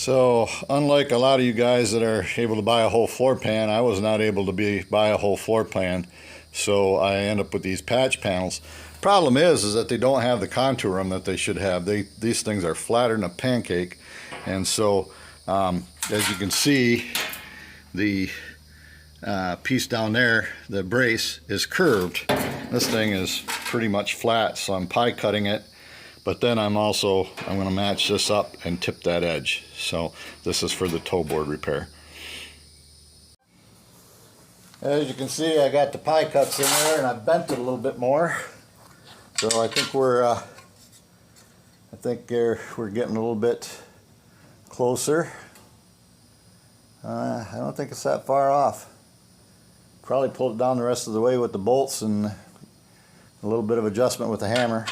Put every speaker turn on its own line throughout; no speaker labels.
So unlike a lot of you guys that are able to buy a whole floor pan, I was not able to buy a whole floor pan. So I end up with these patch panels. Problem is that they don't have the contour on that they should have. These things are flatter than a pancake. And so as you can see, the piece down there, the brace, is curved. This thing is pretty much flat, so I'm pie cutting it. But then I'm going to match this up and tip that edge. So this is for the toe board repair. As you can see, I got the pie cuts in there and I bent it a little bit more. So I think we're getting a little bit closer. I don't think it's that far off. Probably pulled it down the rest of the way with the bolts and a little bit of adjustment with the hammer.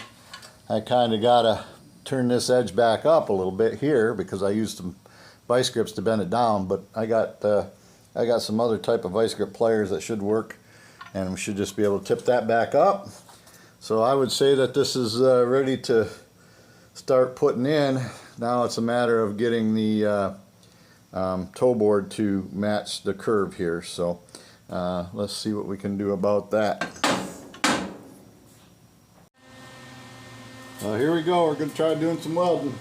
I kind of got to turn this edge back up a little bit here because I used some vice grips to bend it down, but I got some other type of vice grip pliers that should work, and we should just be able to tip that back up. So I would say that this is ready to start putting in. Now it's a matter of getting the toe board to match the curve here. So let's see what we can do about that. Here we go. We're going to try doing some welding.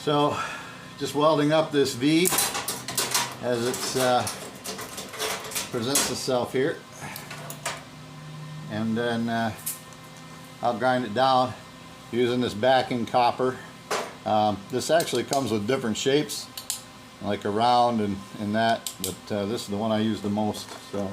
So just welding up this V as it presents itself here, and then I'll grind it down using this backing copper. This actually comes with different shapes, like a round and that, but this is the one I use the most. So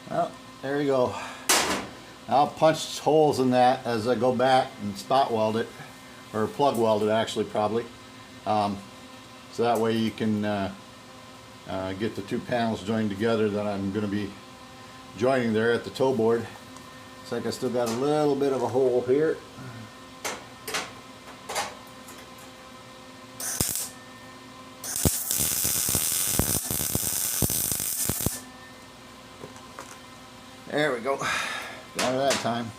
well, there you go. I'll punch holes in that as I go back and spot weld it, or plug weld it actually, probably. So that way you can get the two panels joined together that I'm going to be joining there at the toe board. Looks like I still got a little bit of a hole here. There we go. Got it that time.